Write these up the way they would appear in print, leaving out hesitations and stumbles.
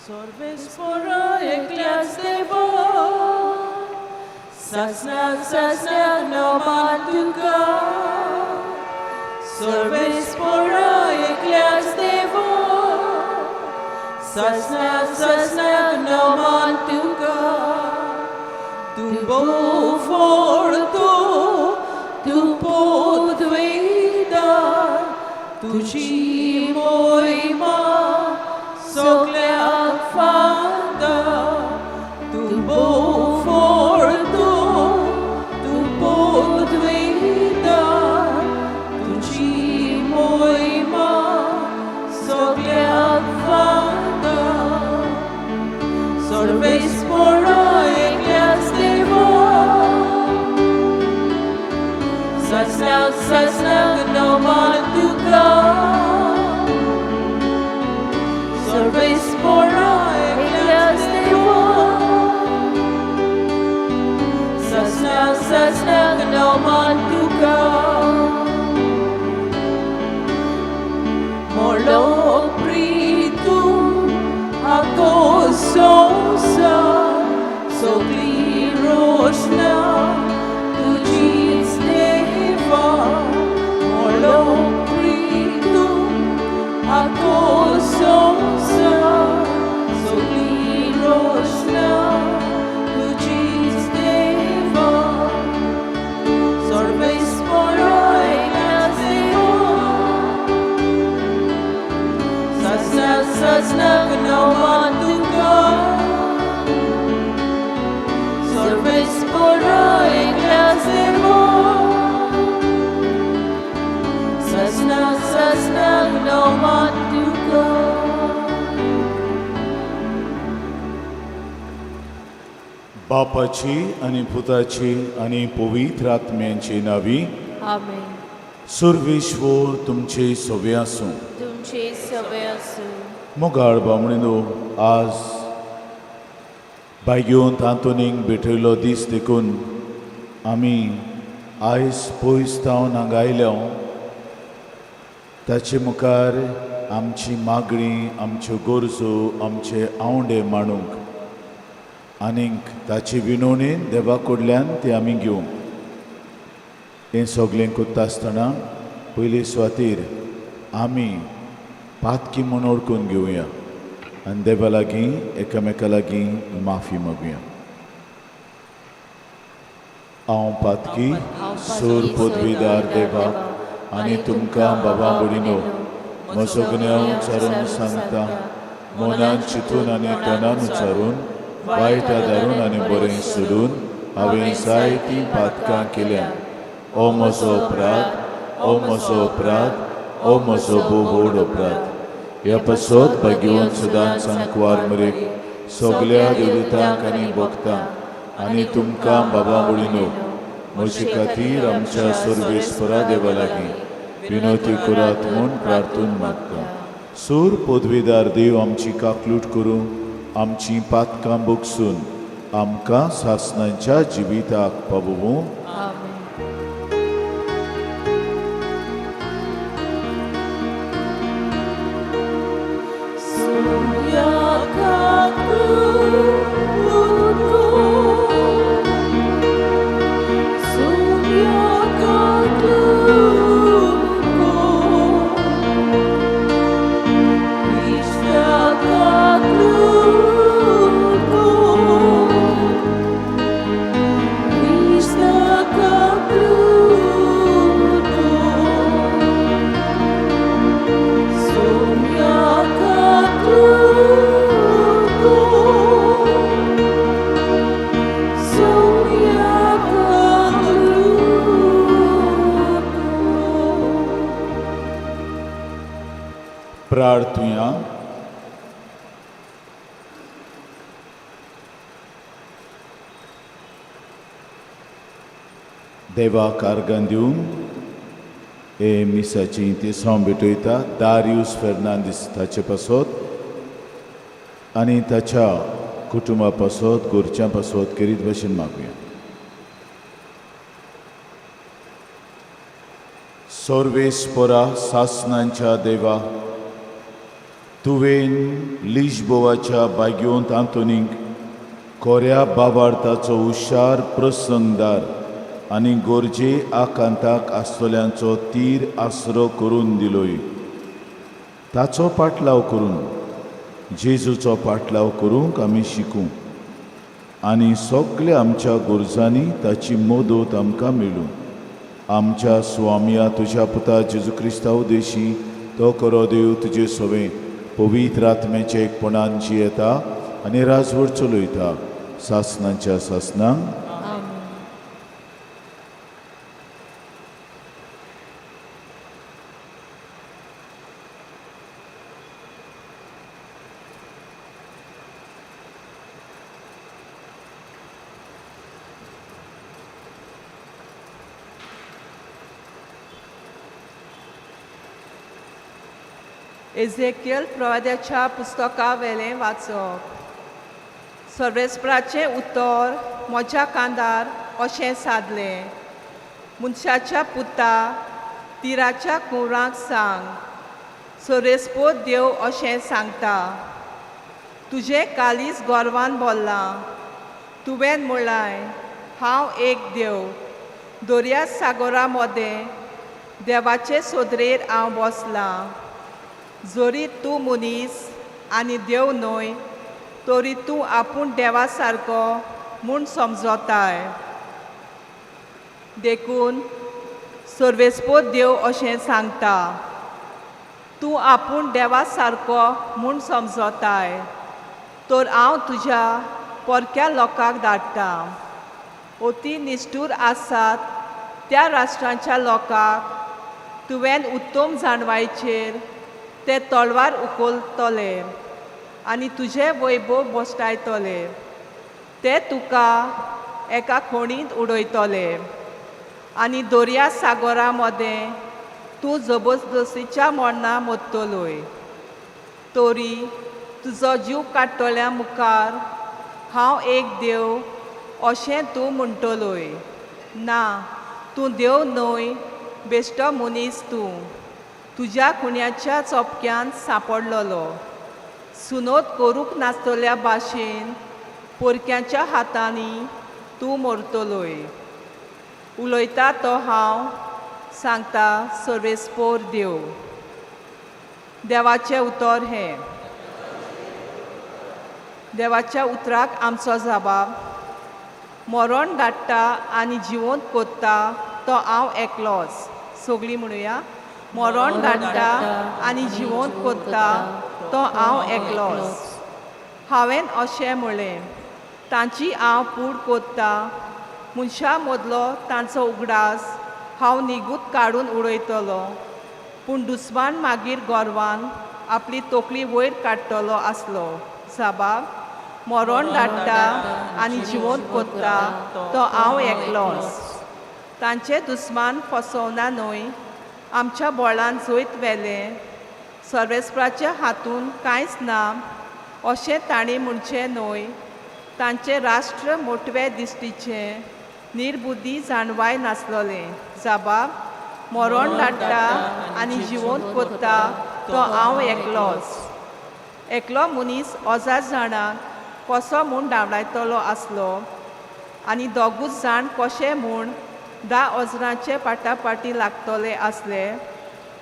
Sorvespora ecleas devo, sasna noman tuka. Sorvespora ecleas devo, sasna noman tuka. Tu bo forto, tu podvida, tu ci moima. Sogleak fanda, tu bo forto, tu podvida, tu ci moima, sogleak fanda. Sorvespora ecleas devo, sasna noman tuka. Sorvespora ecleas devo, sasna noman tuka. Morlok pritum ako sosa, sogli roshna tuji steva. Morlok pritum ako sosa, sogli roshna tuji steva. Sorvespora ecleas devo, sasna noman tuka. Sorvespora ecleas devo, sasna noman tuka. बापाची आणि पुताची आणि पवित्र आत्म्यांची नावी. आमेन. सर्वेश्वर तुमचे सवे आसूं. तुमचे सवे आसूं. मोगाळ बामणीनो, आज बायग्योन तांतूनीक भेटयलो दीस देखून आमी आयज पयस जावन हांगा आयल्या. ताचे मुखार आमची मागणी, आमच्यो गरजो, आमचे आवडे मांडूंक आनीक ताची विनवणेन देवा कडल्यान ती आमी घेवंक. हें सगळें करता आसतना पयले सुवातेर आमी पातकी म्हूण ओळखून घेवया आनी देवा लागीं एकामेका लागीं माफी मागुया. हांव पातकी सूर पदवीदार देवा आनी तुमकां बाबा भयणीनो, म्हजो गुन्यांव उच्चारून सांगता, मनान चिंतून आनी तनान उच्चारून, वायट आदारून आनी बरें सोडून हांवें जायतीं पातकां केल्यां. ओ म्हजो अपराध, ओ म्हजो अपराध, ओ म्हजो भोव व्हड अपराध. ह्या पासत भाग्यवान सदांच सांकवार मरेक सगल्या देवतांक आनी भक्तांक आनी तुमकां बाबा भयणीनो, म्हजे खातीर आमच्या सर्वेस्परा देवा लागीं विनवती करात म्हूण प्रार्थून मागता. सूर पदवीदार देव आमची काकलूट करूं, आमची पातकां भोगसून आमकां सासणांच्या जिविताक पावोवूं. प्रार्थुया. देवाक आर्गां दिवन हे मिसाची तिसरां भेटयता दारियुस फेर्नांदीस ताचे पासत आनी ताच्या कुटुंबा पासत, घरच्यां पासत करीत भाशेन मागुया. सर्वेस्परा सासणांच्या देवा, तुवें लिशबोवाच्या बाग्योंत आंतोनीक खोऱ्या बाबार्थाचो हुशार प्रसंगदार आनी गोरजे आकांताक आसतल्यांचो तीर आसरो करून दिलोय. ताचो पाटलाव करून जेजूचो पाटलाव करूंक आमी शिकूं आनी सगल्या आमच्या गुरजांनी ताची मोदत आमकां मेळूं. आमच्या स्वामिया तुज्या पुता जेजू क्रिस्ता उदेशी तो करो देव तुजे सोवे पवित्र आत्म्याचे एकपणान जियेता आनी राजवट चलयता सासनांच्या सासनांक. आमेन. एझेकियल प्रवाद्याच्या पुस्तका वेलें वाचप. सर्वेस्पराचें उतर म्हज्या कांदार अशें सादलें. मनशाच्या पुता तिराच्या कुंवरांक सांग, सर्वेस्पोर देव अशें सांगता, तुजें कालीज गोरवान भरलां. तुवें म्हणलां, हांव एक देव. दर्या सागरा मदें देवाचे सोदरेर हांव बसलां. जरी तूं मनीस आनी देव न्हय, तरी तूं आपूण देवा सारको म्हूण समजताय. देखून सर्वेस्पोर देव अशें सांगता, तूं आपूण देवा सारको म्हूण समजताय, तर हांव तुज्या परक्या लोकांक धाडटा. अती निश्ठूर आसात त्या राष्ट्रांच्या लोकांक तुवें उत्तम जाणवायेचेर ते तलवार उखलतले आनी तुजे वैभव बसटायतले. ते तुका एका खणींत उडयतले आनी दर्या सागरा मदें तूं जबरदस्तीच्या मरणां मरतलोय. तरी तुजो जीव काडटल्या मुखार हांव एक देव अशें तूं म्हणटलोय. ना, तूं देव न्हय, बेश्टो मनीस तूं. तुज्या खुण्याच्या चोपक्यान सांपडलोलो. सुनोद करूंक नासतल्या भाशेन परक्यांच्या हातांनी तूं मरतलोय. उलयता तो हांव, सांगता सर्वेस्पोर देव. देवाचें उतर हें. देवाच्या उतराक आमचो जबाब, मरण धाडटा आनी जिवंत कोत्ता तो हांव एकलोच. सगळीं म्हणुया, मरण धाडटा आनी जिवंत कोत्ता तो हांव एकलोच. हांवें अशें म्हणलें, तांची हांव कूड कोत्ता. मनशा मदलो तांचो उगडास हांव निगूत काडून उडयतलो. पूण दुस्मान मागीर गोरवान आपली तोकली वयर काडटलो आसलो. जबाब, मरण धाडटा आनी जिवंत कोत्ता तो हांव एकलोच. तांचे दुस्मान फसवना न्हय, आमच्या बोळान जैत व्हेलें. सर्वेस्पराच्या हातून कांयच ना अशें तांणी म्हणचें न्हय. तांचें राष्ट्र मोटवे दिश्टीचें निर्बुद्धी जाणवाय नासलोलें. जबाब, मरण धाडटा आनी जिवंत कोत्ता तो हांव एकलोच. एकलो मनीस 1000 जाणांक कसो म्हूण धांवडायतलो आसलो आनी दोगूच जाण कशे म्हूण 10,000चे पाटापाटी लागतले आसले.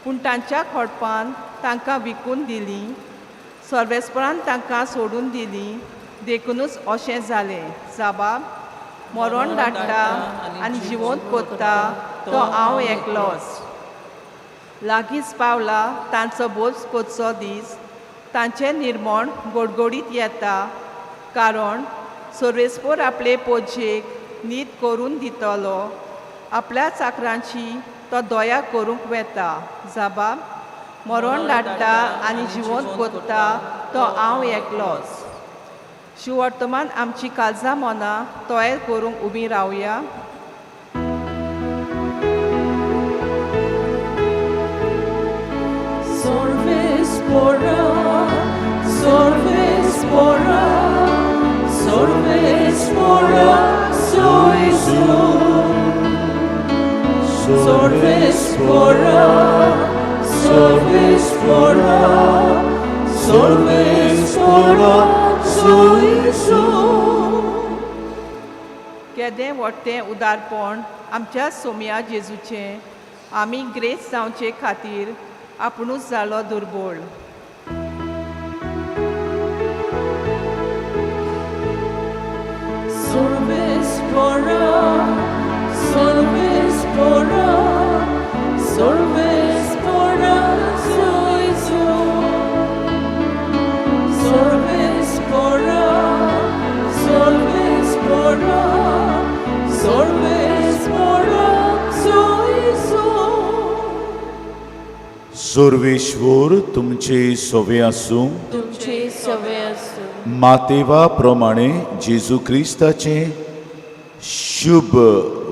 पूण तांच्या खोडपान तांकां विकून दिलीं. सर्वेस्परान तांकां सोडून दिलीं. देखूनच अशें जालें. जबाब, मरण धाडटा आनी जिवंत कोत्ता तो हांव एकलोच. लागींच पावला तांचो बोज कोचो दीस. तांचें निर्मण गडगडीत येता, कारण सर्वेस्पोर आपले पोजेक न्हीद करून दितलो. आपल्या चाकरांची तो दया करूंक वेता. जबाब, मरण धाडटा आनी जिवंत कोत्ता तो हांव एकलोच. शिवर्तमान आमची काळजां मनां तयार करूंक उबीं रावया. Sorvespora, Sorvespora, Sorvespora, Soisu. Sorvespora, Sorvespora, Solves fora soiso. केदें व्हडटें उदारपण आमच्या सोम्या जेजूचें आमी ग्रेस जावचे खातीर आपुणूच जालो दुर्बळ. Solves fora, solves fora, solves fora soiso. Solves fora, solves fora, solves fora soiso. Sarveshwar तुमचे सोवे आसूं. तुमचे सवे आसूं. मातेवा प्रमाणे जेजू क्रिस्ताचे शुभ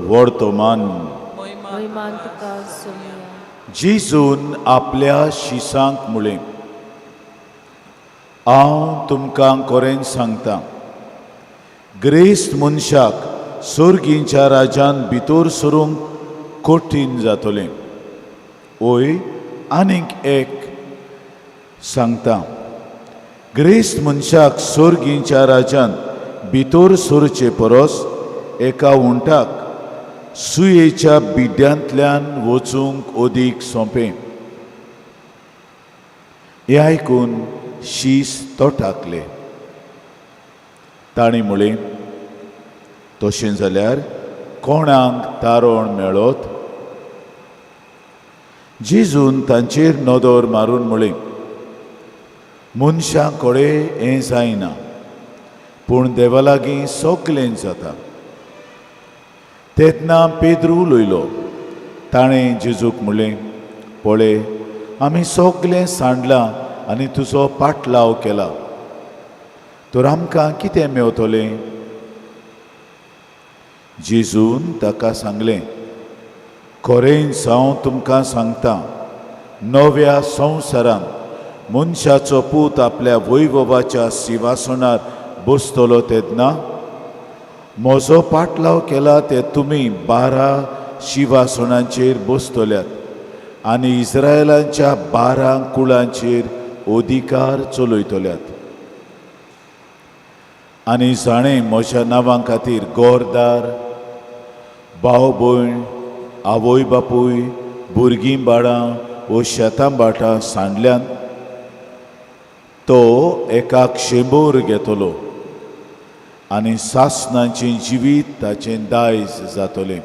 वर्तमान. महिमान तुका सोम्या. जेजून आपल्या शिसांक म्हळें, हांव तुमकां खरें सांगतां, ग्रेस्त मनशाक सर्गीच्या राज्यान भितर सरूंक कठीण जातलें. ओय, आनीक एक सांगतां, ग्रेस्त मनशाक सर्गीच्या राज्यान भितर सरचे परस एका उंटाक सुयेच्या बिड्यांतल्यान वचूंक अदीक सोंपें. हें आयकून शीस तोटाकले. तांणी म्हळें, तशें जाल्यार कोणाक तारण मेळत? जेजून तांचेर नदर मारून म्हळें, मनशां कडेन हें जायना, पूण देवा लागीं सगलें जाता. तेन्ना पेद्रू उलयलो. ताणें जेजूक म्हळें, पळय, आमी सगलें सांडलां आनी तुजो पाटलाव केला, तर आमकां कितें मेवतलें? जेजून ताका सांगलें, खरेंच हांव तुमकां सांगतां, नव्या संवसारांत मनशाचो पूत आपल्या वैभवाच्या सिंहासनार बसतलो तेन्ना म्हजो पाटलाव केला ते तुमी 12 सिंहासनांचेर बसतल्यात आनी इस्रायलांच्या 12 कुळांचेर अधिकार चलयतल्यात. आनी जाणें म्हज्या नांवा खातीर घरदार, भाव भयण, आवय बापूय, भुरगीं बाळां वो शेतां भाटां सांडल्यान तो एकाक 100 घेतलो आनी सासणाचें जिवीत ताचें दायज जातलें.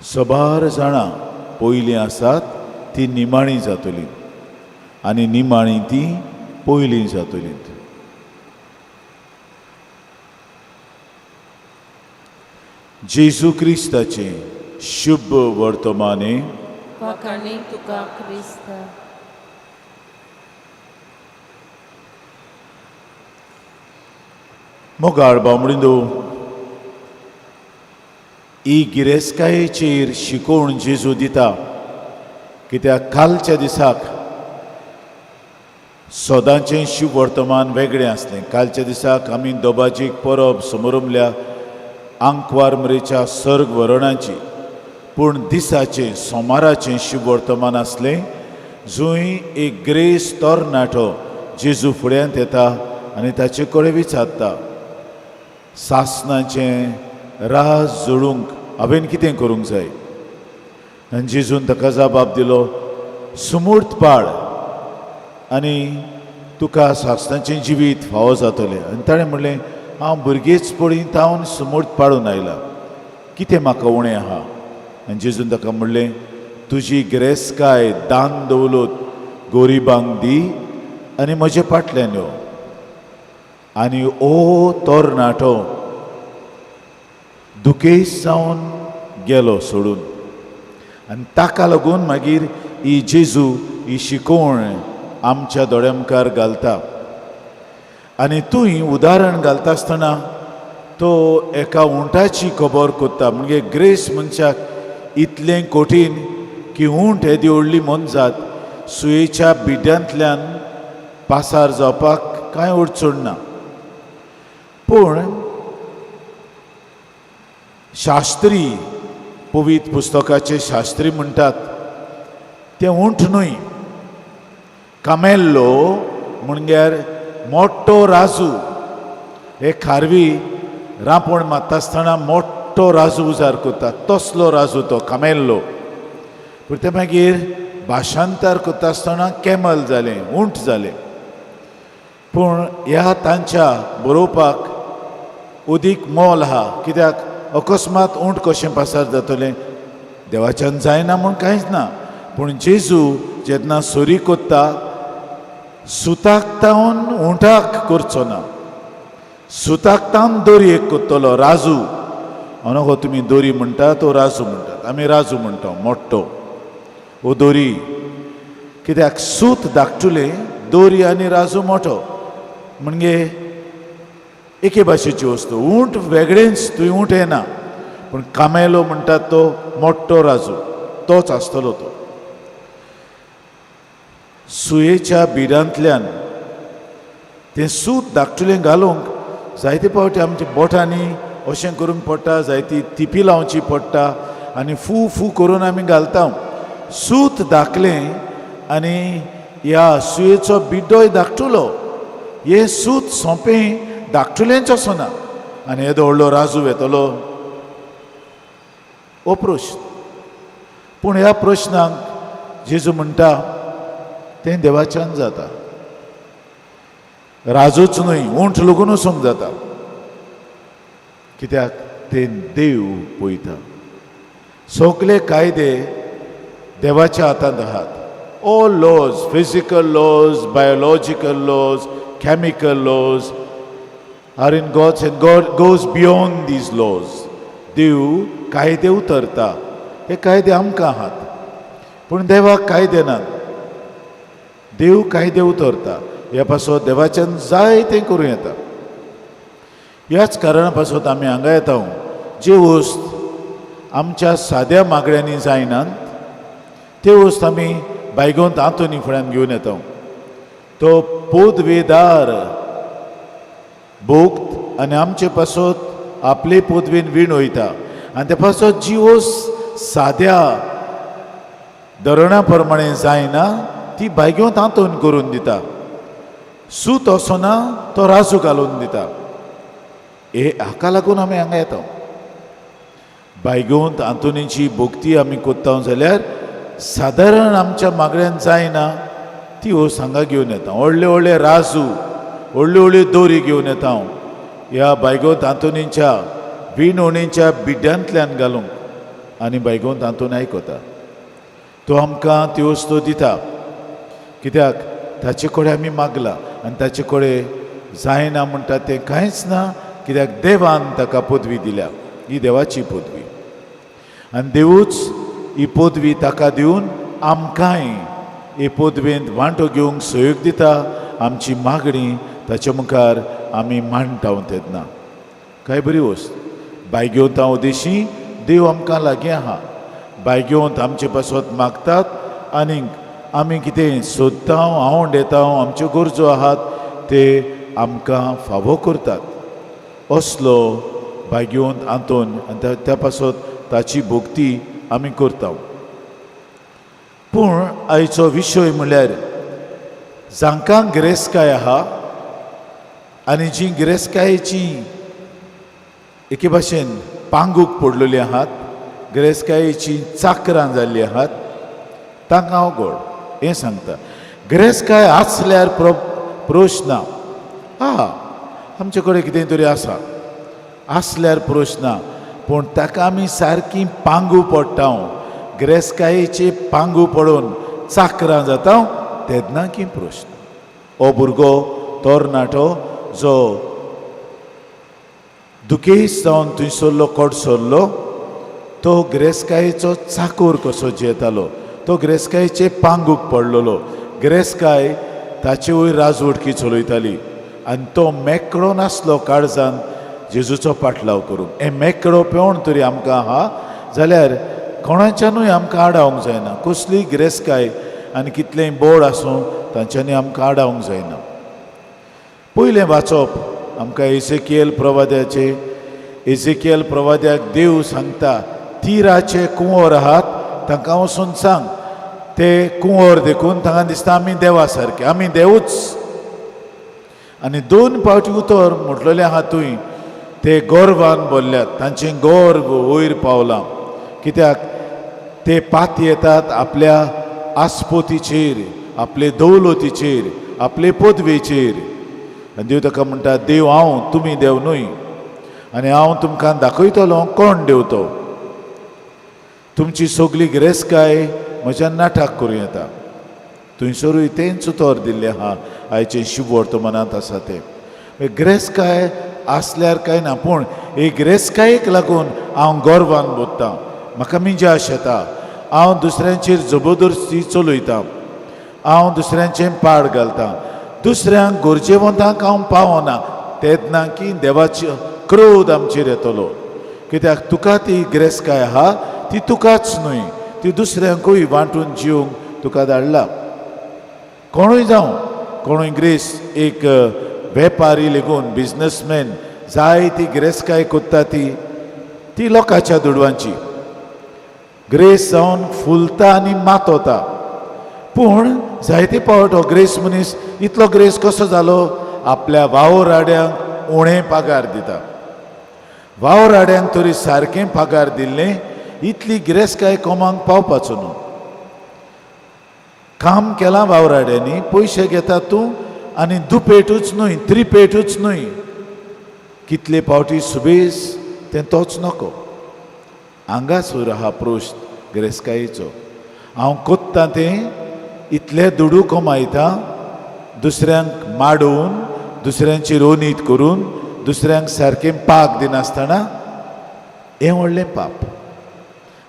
100 जाणां पयलीं आसात ती निमाणी जातलीं आनी निमाणी ती पयलीं जातलीं. जेजू क्रिस्ताचें शुभ वर्तमाने. वाखाणी तुका क्रिस्ता. मोगाळ बामणिंदो, ही गिरेस्कायेचेर शिकोवण जेजू दिता, कित्याक कालच्या दिसाक सदांचें शुभ वर्तमान वेगळें आसलें. कालच्या दिसाक आमी दोबाजीक परब समोरुंबल्या आंकवारमरेच्या सर्ग वरणाची, पूण दिसाचें सोमाराचें शुभ वर्तमान आसलें, जंय एक ग्रेस तरणाटो जेजू फुड्यांत येता आनी ताचे कडेन विचारता, सासणाचें राज जोडूंक हांवें कितें करूंक जाय? आनी जेजून ताका जबाब दिलो, सुमूर्त पाड आनी तुका सासणाचें जिवीत फावो जातलें. आनी ताणें म्हणलें, हांव भुरगेच पडीं तावन सुमूर्त पाडून आयला, कितें म्हाका उणें आहा? आनी जेजून ताका म्हणलें, तुजी गिरेस्काय दान दौलत गोरिबांक दी आनी म्हजे फाटल्यान यो. आनी ओ तरणाटो दुखेस जावन गेलो सोडून. आनी ताका लागून मागीर ही जेजू ही शिकोवण आमच्या दोळ्या मुखार घालता. आनी तूंय उदाहरण घालता आसतना तो एका उंटाची खबर कोत्ता. म्हणजे ग्रेस मनशाक इतलें कठीण की उंट येदी व्हडली मनजात सुयेच्या बिड्यांतल्यान पासार जावपाक कांय अडचण ना. पूण शास्त्री, पवित्र पुस्तकाचे शास्त्री म्हणटात, तें उंट न्हय, कामेल्लो म्हणल्यार मोठो राजू. हे खारवी रांपोण मारता आसतना मोठो राजू उजार करता, तसलो राजू तो कामेल्लो. पूण ते मागीर भाशांतर करता आसतना कॅमल जालें, उंट जालें. पूण ह्या तांच्या बरोवपाक उदीक मोल आहा, कित्याक अकस्मात उंट कशें पासार जातलें देवाच्यान जायना म्हूण कांयच ना. पूण जेजू जेन्ना सोरी कोत्ता सुताक तावन उंटाक करचो ना, सुताक तावन दोरयेक कोत्तलो राजू. अनगो तुमी दोरी म्हणटा तो राजू म्हणटात, आमी राजू म्हणटा मोठो वो दोरी. कित्याक सूत धाकटुलें, दोरी आनी राजू मोठो म्हणजे एके भाशेची वस्तू. उंट वेगळेंच, तुवें उंट येना, पूण कामेलो म्हणटात तो मोठो राजू, तोच आसतलो तो. सुयेच्या बिडांतल्यान तें सूत धाकटुलें घालूंक जायते फावटी आमच्या बोटांनी अशें करूंक पडटा, जायती तिपी लावची पडटा आनी फू फू करून आमी घालता. सूत धाकलें आनी ह्या सुयेचो बिड्डोय धाकटुलो. हे सूत सोंपें धाकटुलेंच असोना आनी येदो व्हडलो राजू येतलो हो प्रश्न. पूण ह्या प्रश्नाक जेजू म्हणटा तें देवाच्यान जाता. राजूच न्हय, उंट लगून वचूंक जाता, कित्याक तें देव पळयता. सगळे कायदे देवाच्या हातांत आहात. All laws, physical laws, biological laws, chemical laws are in God's and God goes beyond these laws. देव कायदे उतरता. हे कायदे आमकां आहात पूण देवाक कायदे नात. देव कायदे उतरता. ह्या पासत देवाच्यान जाय तें करूं येता. ह्याच कारणा पासत आमी हांगा येता. जे वस्त आमच्या साद्या मागण्यांनी जायनात ते वस्त आमी बायगोंत आंतोनी फुड्यान घेवन येता. तो पोदवेदार भोगत आनी आमचे पासत आपले पोदवेन वीण वयता. आनी ते पासत जी वस्त साद्या धरणा प्रमाणे जायना ती बायगोंत आंतोन करून दिता. सूत असोना तो राजू घालून दिता. हे हाका लागून आमी हांगा येता. बायगोंत आंतोनीची भोगती आमी कोत्ता जाल्यार सादारण आमच्या मागण्यांत जायना ती वस्त हांगा घेवन येता. व्हडले व्हडले राजू, व्हडल्यो व्हडल्यो दोरी घेवन येता ह्या बायगोंत आंतोनीच्या विणवणेच्या बिड्यांतल्यान घालूंक आनी बायगोंत आंतोन आयकता. तो आमकां त्यो वस्तू दिता कित्याक ताचे कडेन आमी मागला आनी ताचे कडेन जायना म्हणटा तें कांयच ना. कित्याक देवान ताका पदवी दिल्या. ही देवाची पदवी आनी देवूच ही पदवी ताका दिवन आमकांय हे पदवेंत वांटो घेवंक सहयोग दिता. आमची मागणी ताचे मुखार आमी मांडटा तेन्ना. काय बरी वस्त. बायगेवंत हांव उदेशी देव आमकां लागीं आहा. बायगेवंत आमचे पासत मागतात आनी आमी कितें सोदता हांव येता आमच्यो गरजो आहात ते आमकां फावो करतात. असलो बायगेवंत आंतोन आनी त्या पासत ताची भोगती आमी करता. पूण आयचो विशय म्हळ्यार जांकां गिरेस्तकाय आहा आनी जी गिरेस्तकायेची एके भाशेन पांगूक पडलेली आहात, गिरेस्तकायेची चाकरां जाल्ली आहात, तांकां हांव गोड हें सांगता. गिरेस्तकाय आसल्यार प्रश्न आहा, आमचे कडेन कितें तरी आसा आसल्यार प्रश्न. पूण ताका आमी सारकी पांगू पडटा. गिरेस्तकायेचे पांगू पडून चाकरां जाता तेन्ना की प्रश्न. हो भुरगो तरणाटो जो दुखेस्त जावन थंयसरलो कडसरलो तो गिरेस्तकायेचो चाकोर कसो जेतालो. तो गिरेस्तकायेचे पांगूक पडलेलो. गिरेस्तकाय ताचे वयर राजवटकी चलयताली आनी तो मेकळो नासलो काळजान जेजूचो पाटलाव करूंक. हे मेकळो पेवण तरी आमकां आहा जाल्यार कोणाच्यानूय आमकां आडावंक जायना. कसलीय गिरेस्तकाय आनी कितलेंय बोड आसूं तांच्यांनी आमकां आडावंक जायना. पयलें वाचप आमकां एझेकियेल प्रवाद्याक देव सांगता तीराचे कुंवर आहात तांकां वचून सांग ते कुंवर देखून तांकां दिसता आमी देवा सारके, आमी देवूच. आनी 2 फावटी उतर म्हटलेलें आहा तुवें, ते गोरवान बोल्ल्यात, तांचें गोर्व वयर पावलां. कित्याक ते पात येतात आपल्या आस्पोतीचेर, आपले दौलतीचेर, आपले पदवेचेर. आनी देव ताका म्हणटा, देव हांव, तुमी देव न्हय, आनी हांव तुमकां दाखयतलो कोण देव तो. तुमची सगली गिरेस्तकाय म्हज्या नाठाक करूं येता. थंयसरूय तेंच उतर दिल्लें आहा आयचे शुभ वर्तमानांत आसा ते. गिरेस्तकाय आसल्यार कांय ना, पूण हे गिरेस्तकायेक लागून हांव गोरवान बोत्तां, म्हाका मिजास येता, हांव दुसऱ्यांचेर जबरदस्ती चलयतां, हांव दुसऱ्यांचें पाड घालतां, दुसऱ्यांक गरजेवंतांक हांव पावना. तेदना की देवाचो क्रोध आमचेर येतलो. कित्याक तुका ती गिरेस्तकाय आहा ती तुकाच न्हय, ती दुसऱ्यांकूय वांटून जिवंक तुका धाडला. कोणूय जावं, कोणूय गिरेस्त एक वेपारी लेगून, बिझनसमॅन, जाय ती गिरेस्तकाय कोत्ता ती लोकांच्या दुडवांची. ग्रेस जावन फुलता आनी मातोता. पूण जायते पावट हो ग्रेस मनीस इतलो ग्रेस कसो जालो? आपल्या वावराड्यांक उणें पागार दिता. वावराड्यांक तरी सारकें पागार दिल्लें, इतली गिरेस्तकाय कोमांक पावपाचो न्हू. काम केलां वावराड्यांनी, पयशे घेता तूं, आनी दुपेटूच न्हय, त्रिपेटूच न्हय, कितले पावटी सुबेज तें तोच नको. हांगासर आहा प्रोश्ट गिरेस्तकायेचो. हांव कोत्तां तें इतले दुडू कमायतां, दुसऱ्यांक माडून, दुसऱ्यांची रोनीत करून, दुसऱ्यांक सारकें पाग दिनासतना, हें व्हडलें पाप.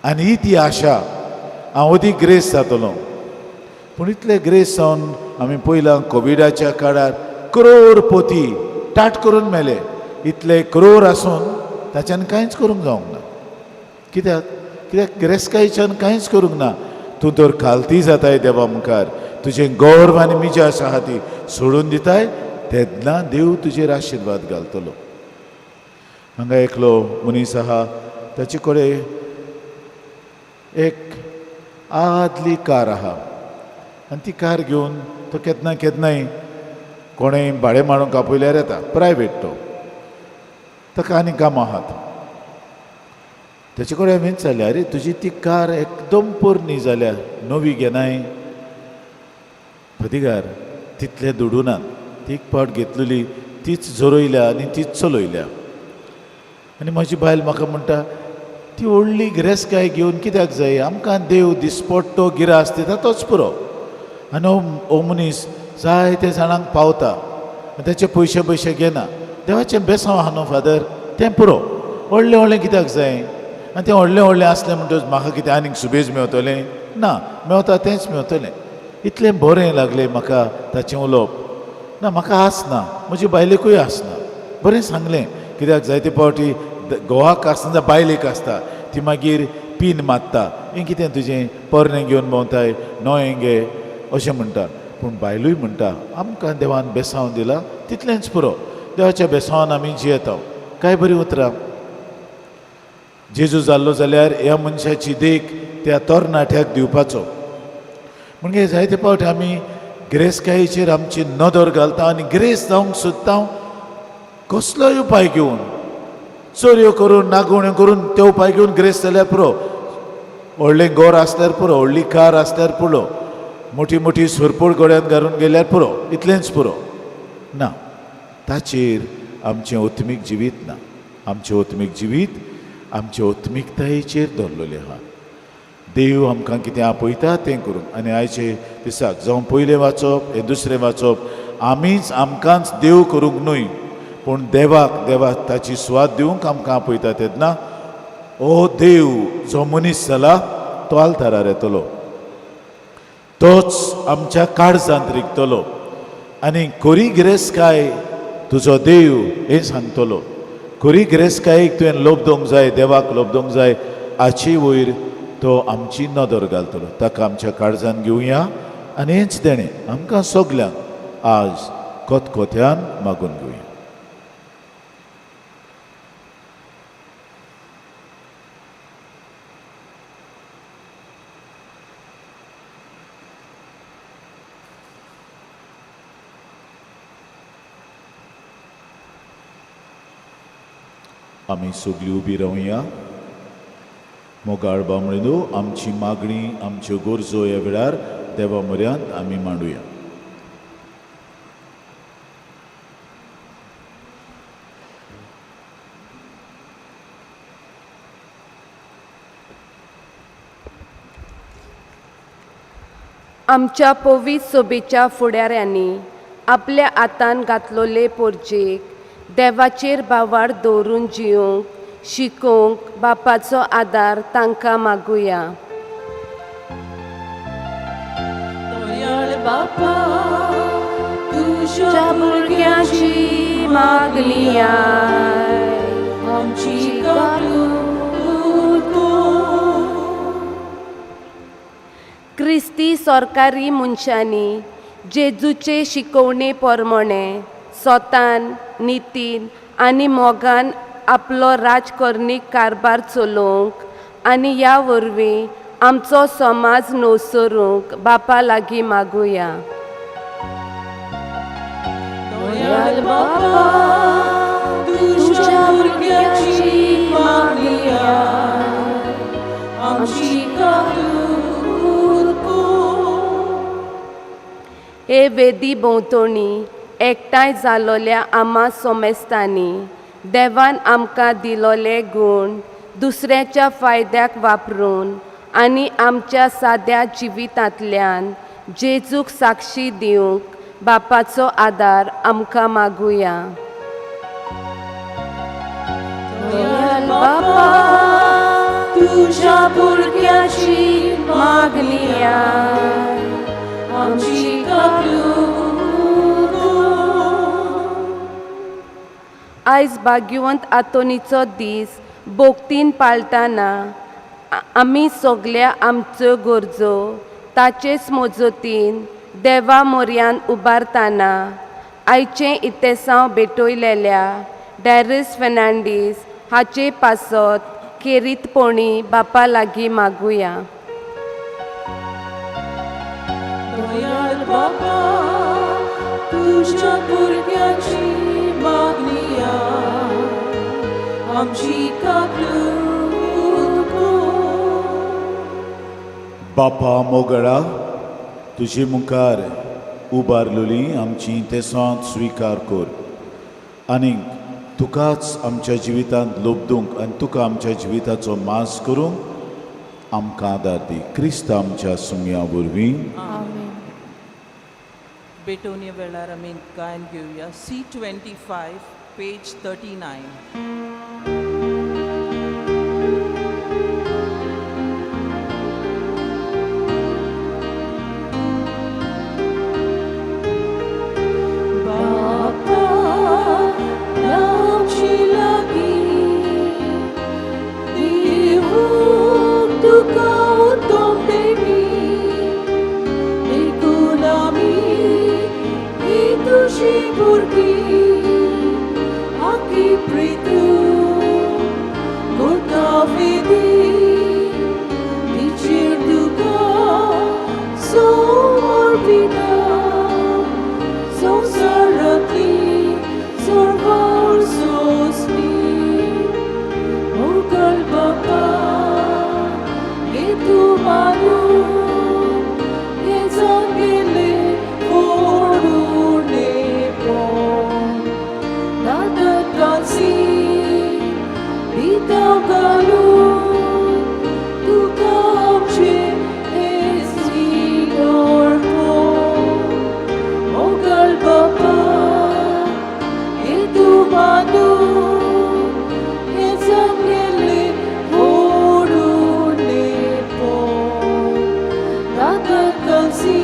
आनी ही ती आशा हांव अदीक ग्रेस जातलो. पूण इतले ग्रेस जावन आमी पयलां कोविडाच्या काळार करोडपती टाट करून मेले. इतले करोड आसून ताच्यान कांयच करूंक जावंक ना. कित्याक गिरेस्तकायेच्यान कांयच करूंक ना. तूं तर खालती जाताय देवा मुखार, तुजें गौरव आनी मिजास आहा ती सोडून दिताय, तेन्ना देव तुजेर आशिर्वाद घालतलो. हांगा एकलो मनीस आहा, ताचे कडेन एक आदली कार आहा, आनी ती कार घेवन तो केन्नाय कोणें भाडें मारूंक आपयल्यार येता, प्रायवेट तो. ताका आनी कामां आहात. ताचे कडेन हांवें विचारलें, अरे तुजी ती कार एकदम पोरणी जाल्या, नवी घेनाय. फतिकार तितले दुडूनात, ती एक पावट घेतलेली तीच झरोयल्या आनी तीच चलयल्या. आनी म्हाजी बायल म्हाका म्हणटा, ती व्हडली गिरेस्तकाय घेवन कित्याक जाय? आमकां देव दिसपट्टो गिरास्त दिता तोच पुरो. आनी हो मनीस जायते जाणांक पावता, ताचे पयशे घेना. देवाचें बेसांव आहा न्हू फादर, तें पुरो. व्हडलें कित्याक जाय? आनी तें व्हडलें आसलें म्हणटच म्हाका कितें आनीक सुबेज मेवतलें? ना, मेवता तेंच मेवतलें. इतलें बरें लागलें म्हाका ताचें उलोवप. ना, म्हाका आसना, म्हजी बायलेकूय आसना. बरें सांगलें. कित्याक जायते पावटी घोवाक आसना बायलेक आसता, ती मागीर पीन मारता, हें कितें तुजें पोरनें घेवन भोंवताय, न्हय गे अशें म्हणटा. पूण बायलूय म्हणटा, आमकां देवान बेसांव दिला तितलेंच पुरो. देवाच्या बेसांवान आमी जियेता. काय बरीं उतरां. जेजू जाल्लो जाल्यार ह्या मनशाची देख त्या तरणाट्याक दिवपाचो. म्हणजे जायते पावटी आमी गिरेस्तकायेचेर आमची नदर घालता आनी गिरेस्त जावंक सोदता कसलोय उपाय घेवन, चोरयो करून, नागोण्यो करून ते उपाय घेवन गिरेस्त जाल्यार पुरो. व्हडलें घर आसल्यार पुरो, व्हडली कार आसल्यार पुरो, मोठी सोरपोड गोड्यांत घालून गेल्यार पुरो, इतलेंच पुरो. ना, ताचेर आमचें ओत्मीक जिवीत ना. आमचें ओत्मीक जिवीत आमचे ओत्मीकतायेचेर धरलेलें आहा. देव आमकां कितें आपयता तें करूंक. आनी आयचे दिसाक जावं पयलें वाचप, हें दुसरें वाचप, आमीच आमकांच देव करूंक न्हय, पूण देवाक ताची स्वाद दिवंक आमकां आपयता. तेन्ना हो देव जो मनीस जाला तो आल्तारार येतलो, तोच आमच्या काळजांत रिगतलो आनी खरी गिरेस्तकाय तुजो देव हें सांगतलो. खरी गिरेस्तकायेक तुवें लोबदोंक जाय, देवाक लोबदोंक जाय, हाचे वयर तो आमची नदर घालतलो. ताका आमच्या काळजांत घेवया आनी हेंच देणें आमकां सगल्यांक आज कोतकोत्यान मागून घेवया. आमी सगळीं उबी रावया. मोगाळ बामणिनो, आमची मागणी, आमच्यो गरजो ह्या वेळार देवा म्हऱ्यांत आमी मांडुया. आमच्या पवित्र सोबेच्या फुडाऱ्यांनी आपल्या हातान घातलोले पोरजेक देवाचेर बावार दवरून जिवंक शिकोवंक बापाचो आदार तांकां मागुया. दयाळ बापा, तुझ्या भुरग्यांची मागणी आय, आमची गालून कर. क्रिस्ती सरकारी मनशांनी जेजूचे शिकवणे प्रमाणे स्वतान नितीन आनी मोगान आपलो राजकरणीक कारभार चलोवंक आनी ह्या वरवीं आमचो समाज न्हवसरूंक बापा लागीं मागुया. दयाळ बापा, तुझ्या भुरग्यांची मागणी आय, आमची गालून कर. हे वेदी भोंवतणी एकठांय जालोल्या आमा सोमेस्तांनी देवान आमकां दिलोले गूण दुसऱ्याच्या फायद्याक वापरून आनी आमच्या साद्या जिवितांतल्यान जेजूक साक्षी दिवंक बापाचो आदार आमकां मागुया. दयाळ बापा, तुझ्या भुरग्यांची मागणी आय, आमची गालून कर. आयज भाग्यवंत आतोनीचो दीस भोगतीन पाळटाना आमी सगल्या आमच्यो गरजो ताचेच मोजतीन देवा मोरयान उबारतना आयचे इतेसांव भेटयलेल्या डॅरिस फेर्नांडीस हाचे पासत खेरीतपणी बापा लागीं मागुया. दयाळ बापा, तुझ्या भुरग्यांची मागणी आय, आमची गालून कर. बापा मोगळा, तुजे मुखार उबारलेली आमची तेसांत स्विकार कर आनीक तुकाच आमच्या जिवितांत लोबदूंक आनी तुका आमच्या जिविताचो मास करूंक आमकां आदार दी. क्रिस्त आमच्या सुमया वरवीं. आमेन. बेटोनिया वेळार आमी गायन घेवया. C25, page 39. बापा, आमची लागीं दिवूंक तुका उतोंबेनी, देखून आमी ही तुजी भुरगीं आखी प्रितून करता वेदी. तिचेर तुका समर्पिता संवसारांतली सर्वार सोंसणी. मोगल बापा, हे तूं मानून हे जागेले ओडून येवोन नादात कासी भिताव घालून तुका आमचे हेस्ती दवरपोन. मोगल बापा, हे तूं मानून हे जागेले ओडून येवोन नादात कासी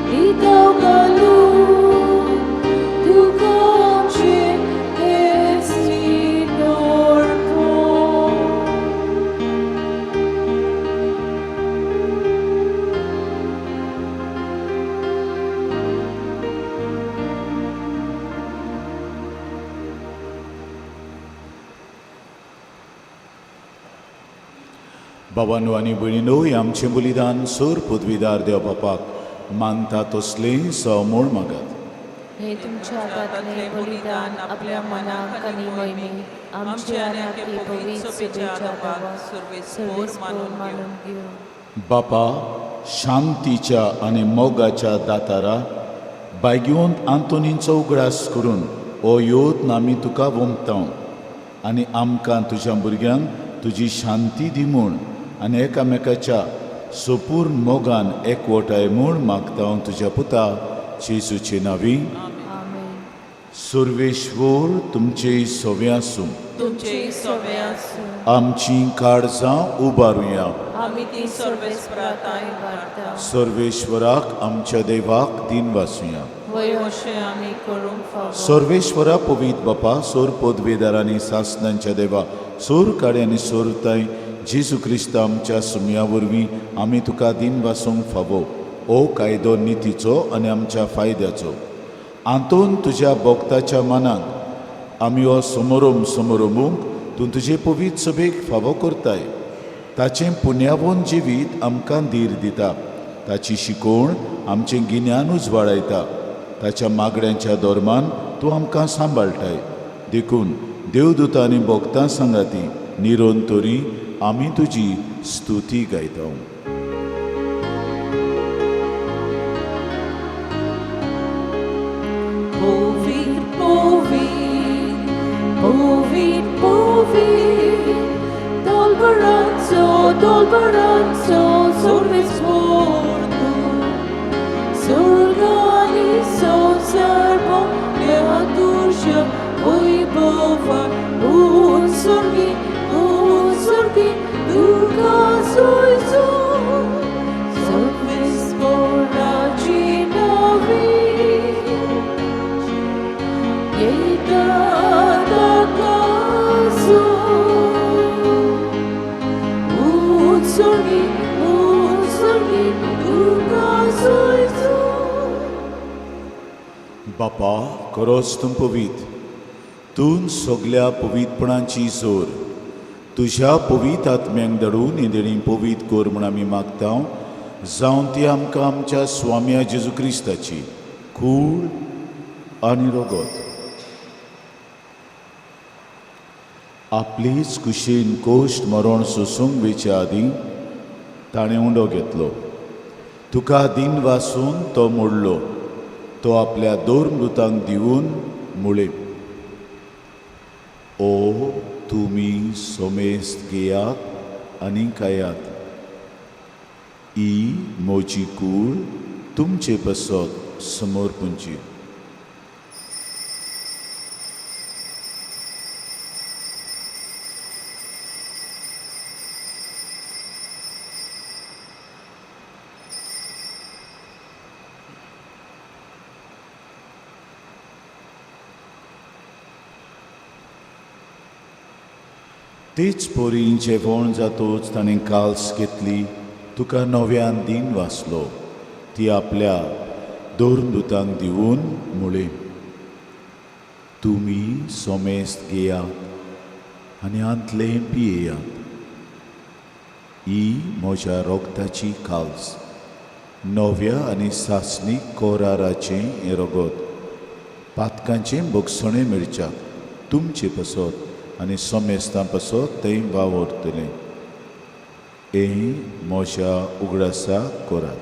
भिताव घालून तुका आमचे हेस्ती दवरपोन. बाबांनो आनी भयणीनो, हे आमचें बलिदान सर पदवीदार देव बापाक मानता तसलें समोळ मागात. हे तुमच्या हातातले बलिदान आपल्या मनाक आनी मोहिमेक आमचे आनी आख्खे पवित्र सभेच्या दारांत सर्वेस्पोर मानून घेवं. बापा, शांतीच्या आणि मोगाच्या दातारा बायगिवंत आंतोनींचो उगडास करून हो योद आमी तुका वंपतां आनी आमकां तुज्या भुरग्यांक तुजी शांती दी म्हूण आनी एकामेकाच्या सोपूर्ण मोगान एकवटाय म्हूण मागता तुज्या पुता जेजूचे नांवी. सर्वेश्वर तुमचे सोवे आसूं. तुमचे सोवे आसूं. आमची काळजां उबारुया. आमी ती सर्वेस्पराताय वाडटा. सर्वेश्वराक आमच्या देवाक दिन वासुया. वय अशें आमी करूंक फावो. सर्वेश्वरा पवित्र बापा, सोर पदवेदारांनी सासणांच्या देवा, सोर काडे आनी सोरताय जेजू क्रिस्त आमच्या सुमया वरवीं आमी तुका दिन वासूंक फावो. ओ कायदो नितीचो आनी आमच्या फायद्याचो. आंतून तुज्या भोगताच्या मनाक आमी हो समोरोमूंक तूं तुजे पवित्र सभेक फावो करताय. ताचें पुण्यावोन जिवीत आमकां धीर दिता. ताची शिकोवण आमचें गिन्यान उजवाडायता. ताच्या मागड्यांच्या दोरमान तूं आमकां सांबाळटाय. देखून देवदूतां आनी भोगतां सांगाती निरोंतोरी आमी तुजी स्तुती गायता. Dolbaranzo, sorvesporto, sorgani, serbo, leatursia, oi bova, un sorgi, duca soizo, sorvesporra cinavi, ieta da caso. बापा, खरोच तूं पवित्र. तूं सगल्या पवित्रपणाची जोर तुज्या पवित्र आत्म्यांक धाडून ही देणी पवित्र कोर म्हूण आमी मागता. जावं ती आमकां आमच्या स्वाम्या जेजू क्रिस्ताची कूड आनी रगत आपलीच कुशीन कोश्ट मरण सोसूंक वेच्या आदीं ताणें उंडो घेतलो. तुका दिन वासून तो मोडलो. तो आपल्या दोर मृतांक दिवून मुळे. ओ तुमी सोमेस्त घेयात आनी खायात. ही म्हजी कूड तुमचे बसत समर्पणची. तेच पोरी जेवण जातोच ताणें काल्स घेतली. तुका नव्यान दिन वाचलो. ती आपल्या दोरदूतांक दिवून मुळे. तुमी सोमेस्त घेयात आनी आंतलें पियेयात. ही म्हज्या रोगताची काल्स, नव्या आनी सासणीक कोराराचें हें रगत. पातकांचें भोगसणें मेळच्याक तुमचे पसत आनी सोमेस्तां पसत थंय वावरतलें. हें म्हज्या उगडासाक करात.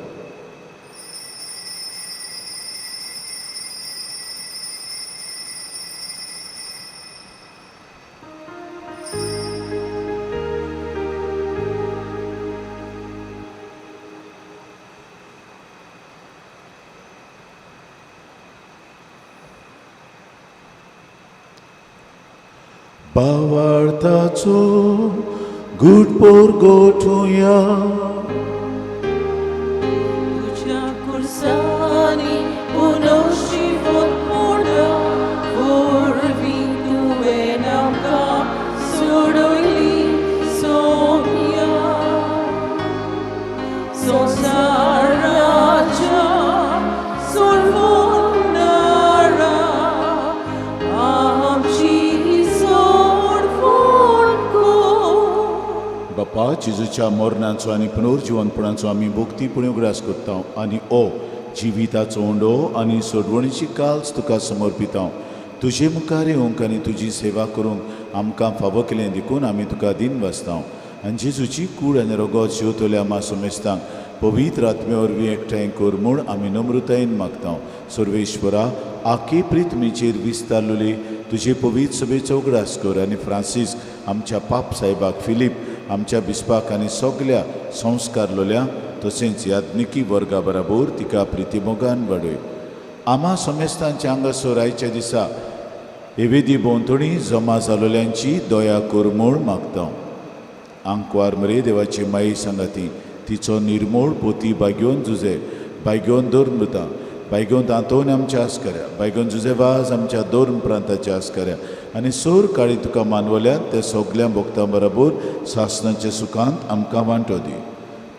भावार्थाचो घुटपोर गोठुया. तुझ्या कुर्सानी पुनश्चिवत मोडा. वरवीं तुवें आमकां सोडयली सोम्या. संवसाराच्या सोडवणारा आमची बापा, जेजूच्या मरणाचो आनी पुनर्जिवनपणाचो आमी भोगतीपणी उगडास करता. आनी ओ जिविताचो ओंडो आनी सोडवणीची काल्स तुका समर्पित हांव. तुजे मुखार येवंक आनी तुजी सेवा करूंक आमकां फावो केलें देखून आमी तुका दिन वाचता. आनी जेजूची कूड आनी रगत जेवतले आमा सोमेस्तांक पवित्र आत्मे वरवीं एकठांय कर म्हूण आमी नम्रतायेन मागता. सर्वेश्वरा, आखे प्रितमेचेर विस्तारलेली तुजे पवित्र सभेचो उगडास कर आनी फ्रांसीस आमच्या पाप साहेबाक, फिलीप आमच्या बिस्पाक आनी सगल्या संस्कारलोल्या तशेंच याज्ञिकी वर्गा बराबर तिका प्रितीमोगान वाडय. आमा समेस्तांच्या हांगासर आयच्या दिसा एवेदी भोंवतणी जमा जालोल्यांची दया कर म्हूण मागता. आंकवार मरे देवाची माई सांगाती तिचो निर्मोळ पोती बाग्योन जुजे, बाग्योन दोर्मृता, बाग्योन दांतोन आमच्या आस्कऱ्या, बाग्योन जुजेवाज आमच्या दोर्म प्रांताच्या आस्कऱ्या आनी सोर काळी तुका मानवल्यात त्या सगळ्या भक्तां बरोबर सासणाच्या सुखांत आमकां वांटो दी.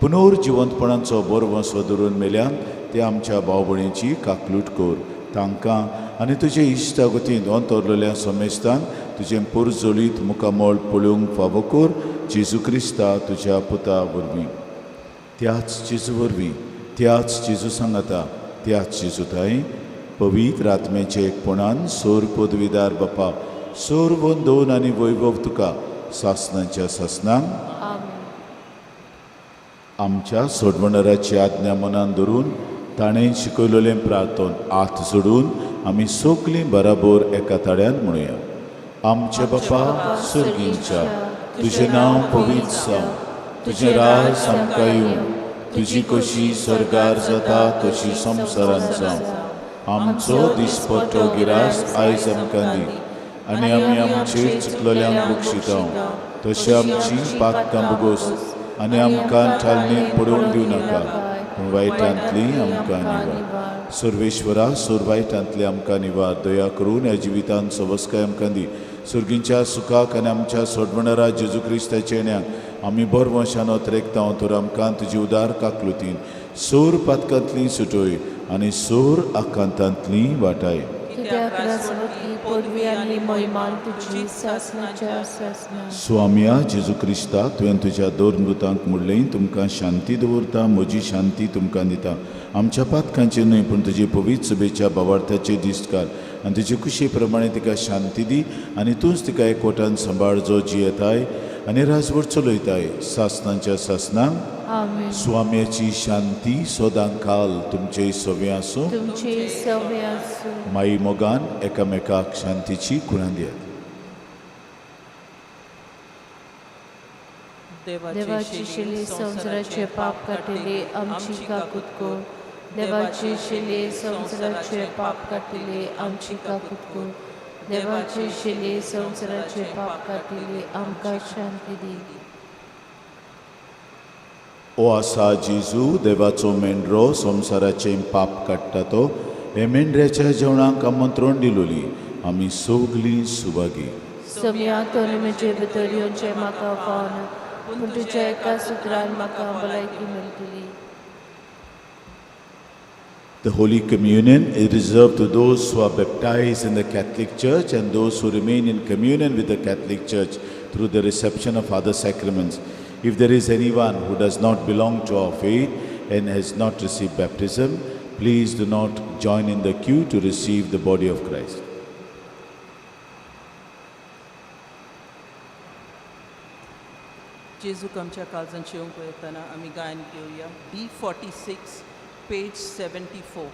पुनर्जिवंतपणाचो बरो वसो धरून मेल्यान ते आमच्या भाव भयणीची काकलूट कर. तांकां आनी तुजे इश्टागतींत अंतरलेल्या समेस्तांक तुजें पुरजोळीत मुखामोळ पळोवंक फावो कर. जेजू क्रिस्ता तुज्या पुता वरवीं, त्याच जेजू वरवीं, त्याच जेजू सांगाता, त्याच जेजू थंय पवित्र आत्मेचे एकपणान सोर पदवीदार बापा, सोर वंदोन आनी वैभव तुका सासणाच्या सासणांक आमच्या सोडवणाराची आज्ञा मनान धरून ताणें शिकयलेलें प्रार्थन हात जोडून आमी सगळीं बराबर एका ताळ्यान म्हणुया. आमचे बापा सुर्गींच्या, तुजें नांव पवित्र जावं, तुजें राज आमकां येवं, तुजी कशी स्वर्गार जाता तशी संवसारांत जावं. आमचो दिसपट्टो गिरास आयज आमकां दी आनी आमी आमचेर चुकलोल्यांक बक्षिता तशें आमची पातकां बुगोस आनी आमकां ठालणेंत पडूंक दिवं नाका, पूण वायटांतली आमकां निवार. सर्वेश्वरा, सोर वायटांतली आमकां निवार. दया करून ह्या जिवितांत सवस्काय आमकां दी. सुर्गींच्या सुखाक आनी आमच्या सोडवणारा जेजू क्रिस्ताच्या येण्याक आमी बरो वंशानो त्रेकता तर आमकां तुजी उदार काकलुतीन सोर पातकांतली सुटोय आनी सोर आकांतांतली वाटाय. स्वामिया जेजू क्रिस्ता, तुवें तुज्या दोन मृतांक म्हणलें तुमकां शांती दवरता, म्हजी शांती तुमकां दिता. आमच्या पातकांचेर न्हय पूण तुजे पवित्र सभेच्या भावार्थाचे दिसकार आनी तुजे कुशे प्रमाणे तिका शांती दी आनी तूंच तिका एकवटान सांबाळ जो जियेताय आनी राजवट चलयताय सासणांच्या सासणांक. स्वाम्याची शांती सदांकाल तुमचे सवे आसूं. माई मोगान एकामेकाक शांतीची खुणां दियात. देवाची शिले संवसाराचे पाप काटिले आमची काकूत कोर. देवाची शिले संवसाराचे पाप काटिले आमची काकूत कोर. देवाची शिले संवसाराचे पाप काटिले आमकां शांती दी. ओ आसा जेजू देवाचो मेंढरो संवसाराचे पाप काडटा तो. हे मेंढऱ्याच्या जेवणाक आमंत्रण दिलोली आमी सगळीं सुभागी. सगळ्या तोलमेचे भितर येवचे म्हाका पावना, पूण तुज्या एका सुत्रान म्हाका भलायकी मेळटली. The Holy Communion is reserved to those who are baptized in the Catholic Church and those who remain in communion with the Catholic Church through the reception of other sacraments. If there is anyone who does not belong to our faith and has not received baptism, please do not join in the queue to receive the body of Christ. जेजूक आमच्या काळजांत येवंक येताना आमी गायन घेवया. B46, page 74.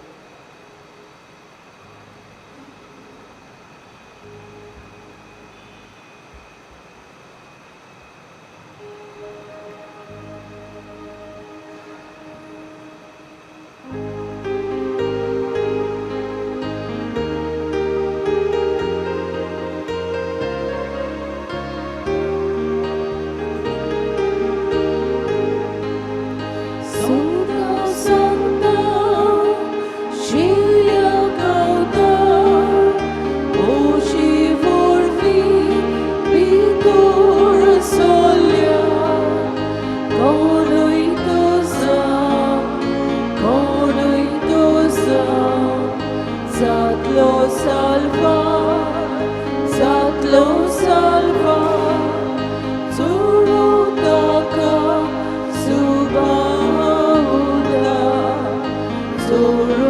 Surround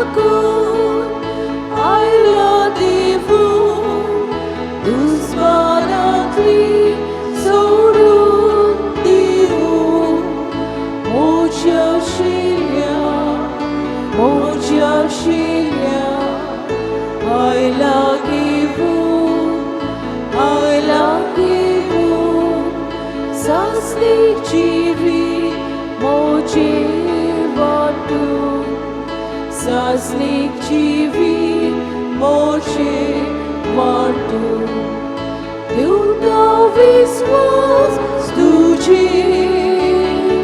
लागून आयला देवून दुस्मानांतली सोडून दिवून मोज्या शिल्या आयला गिवून सासलीक जिवी मोजे वाटून सासलीक जिवी मोजे वाटून देवता विश्वास तुजेर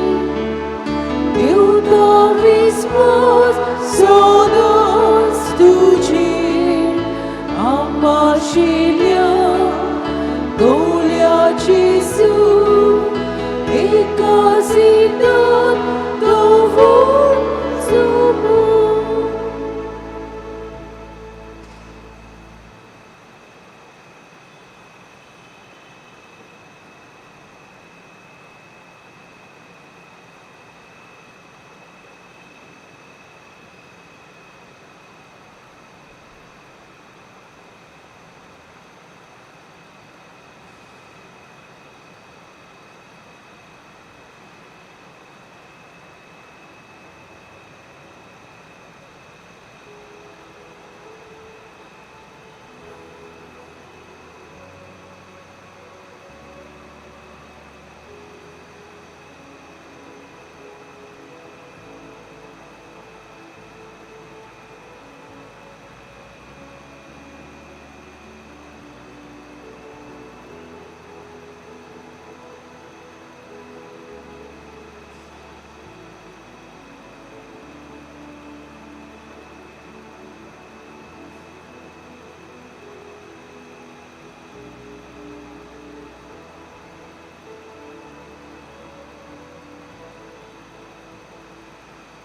देवता विश्वास सदांच तुजेर आमाशिल्या गोल्या जेसू एका सिद्धांत दवरून जमून.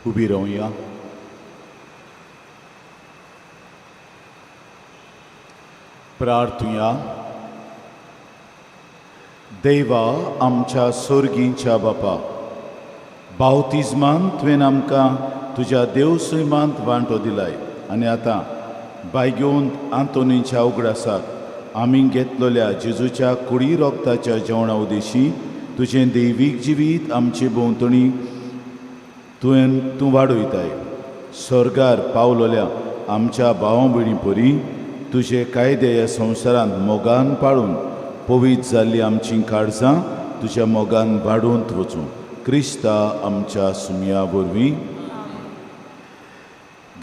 उबी रावया. प्रार्थुया. देवा आमच्या सोर्गींच्या बापा, बावतिजमान तुवें आमकां तुज्या देवसैमांत वांटो दिलाय आनी आतां बायग्योंत आंतोनीच्या उगडासाक आमी घेतलेल्या जेजूच्या कुडी रोगताच्या जेवणा उदेशी तुजें दैवीक जिवीत आमचे भोंवतणी तूं वाडयताय. स्वर्गार पावलोल्या आमच्या भावां भयणी परी तुजे कायदे ह्या संवसारांत मोगान पाळून पवित्र जाल्ली आमची काळजां तुज्या मोगान वाडूंत वचूं. क्रिस्ता आमच्या सुमया वरवीं.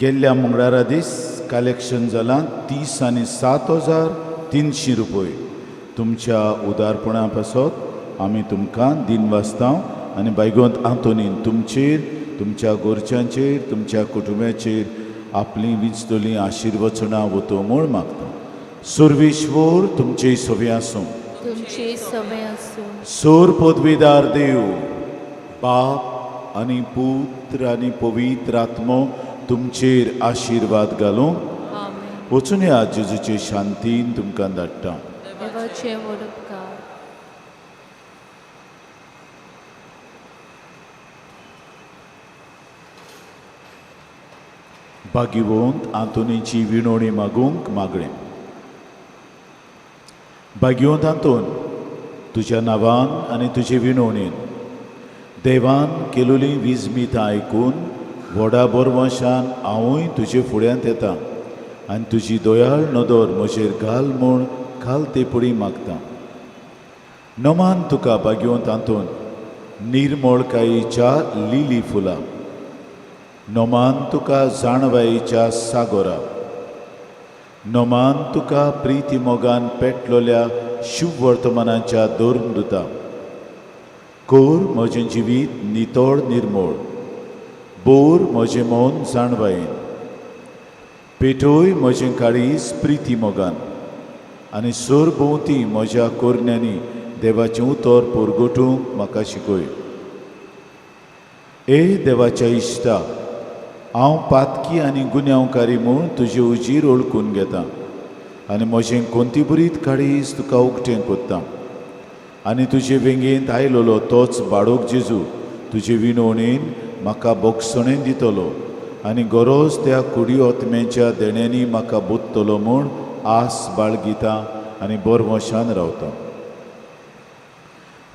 गेल्ल्या मंगळारा दीस कलेक्शन जालां 30,07,300 रुपये. तुमच्या उदारपणा पासत आमी तुमकां दिन वाचतां आनी बायगोंत आंतोनीन तुमचेर, तुमच्या गोरच्यांचेर, तुमच्या कुटुंबाचेर आपली विंचतली आशिर्वचनां वतो म्हूण मागता. सर्वेश्वर तुमचे सवे आसूं. तुमचे सवे आसूं. सोर पदवीदार देव, बाप आनी पुत्र आनी पवित्र आत्मो तुमचेर आशिर्वाद घालूं. आमेन. वचून ह्या जेजूचे शांतीन तुमकां धाडटा. देवाचे मोडपकार. भाग्यवंत आंतोनीची विणवणी मागूंक मागणें. भाग्यवंत आंतोन, तुज्या नांवान आनी तुजे विणवणेन देवान केलोली विजमीत आयकून व्हडा बोरवंशान हांवूय तुजे फुड्यांत येता आनी तुजी दोयाळ नदर म्हजेर घाल म्हूण घाल ते पुडी मागता. नमान तुका भाग्यवंत आंतोन निर्मळकायेच्या लिली फुलां. नोमान तुका जाणवायेच्या सागोरा. नोमान तुका प्रिती मोगान पेटलोल्या शुभ वर्तमानाच्या दोन दुता. कोर म्हजें जिवीत नितोळ निर्मळ. बोर म्हजें मौन जाणवायेन. पेटोय म्हजें काळीज प्रिती मोगान आनी सोर भोंवती म्हज्या कोरण्यांनी देवाचें उतर पोरगोटूंक म्हाका शिकय. ए देवाच्या इश्टा, हांव पातकी आनी गुन्यांवकारी म्हूण तुजे उजीर ओळखून घेता आनी म्हजें कोंती बरीत काळीज तुका उक्तें कोत्ता. आनी तुजे वेंगेंत आयलोलो तोच बाळोक जेजू तुजे विणवणेन म्हाका बोगसणें दितलो आनी गरोज त्या कुडी ओतमेच्या देण्यांनी म्हाका बुद्धतलो म्हूण आस बाळगिता आनी बोरमोशान रावता.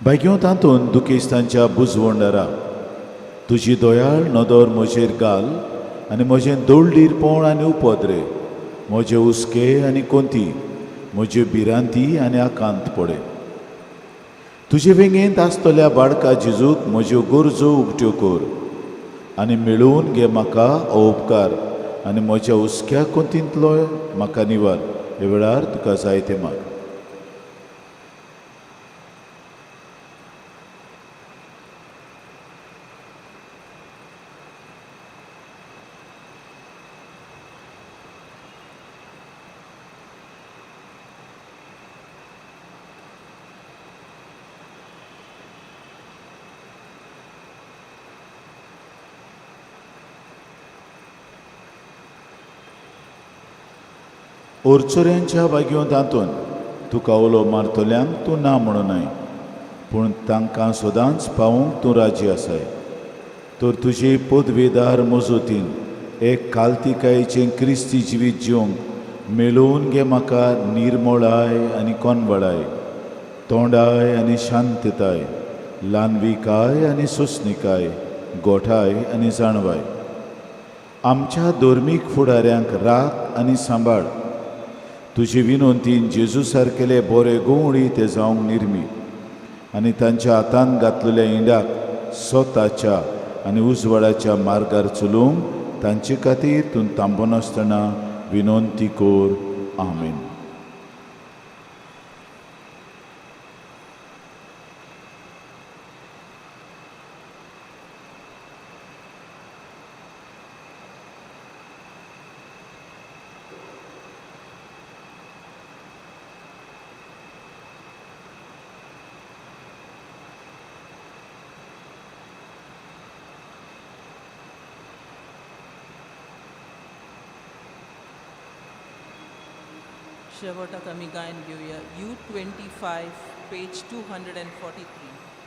बेग्यो तातूंत दुखेस्तांच्या बुजवंडारा तुजी दोयाळ नदर म्हजेर घाल आनी म्हजें दोळडीरपण आनी उपद्रे, म्हजे उस्के आनी कोंती, म्हज्यो भिरांती आनी आकांत पडे. तुजे वेंगेंत आसतल्या बाळका जेजूक म्हज्यो गरजो उक्त्यो कर आनी मेळून घे म्हाका हो उपकार आनी म्हज्या उस्क्या कोंतींतलो म्हाका निवार. हे वेळार तुका जाय तें माग. ओरचोऱ्यांच्या बागयो तातूंत तुका उलो मारतल्यांक तूं ना म्हणूनाय, पूण तांकां सदांच पावूंक तूं राजी आसाय. तर तुजे पदवेदार मजतीन एक काल्तिकायेचें क्रिस्ती जिवीत जिवंक मेळून घे म्हाका निर्मळाय आनी कोनवळाय, तोंडाय आनी शांतताय, ल्हानविकाय आनी सोंसणिकाय, गोठाय आनी जाणवाय. आमच्या धर्मीक फुडाऱ्यांक राख आनी सांबाळ. तुजे विनोंतीन जेजू सारकेले बरे गोवळी ते जावंक निर्मी आनी तांच्या हातान घातलेल्या इंडाक स्वताच्या आनी उजवाडाच्या मार्गार चलूंक तांचे खातीर तूं थांबनासतना विनोंती कोर. आमेन. शेवटाक आमी गायन घेवया U25 पेज 243.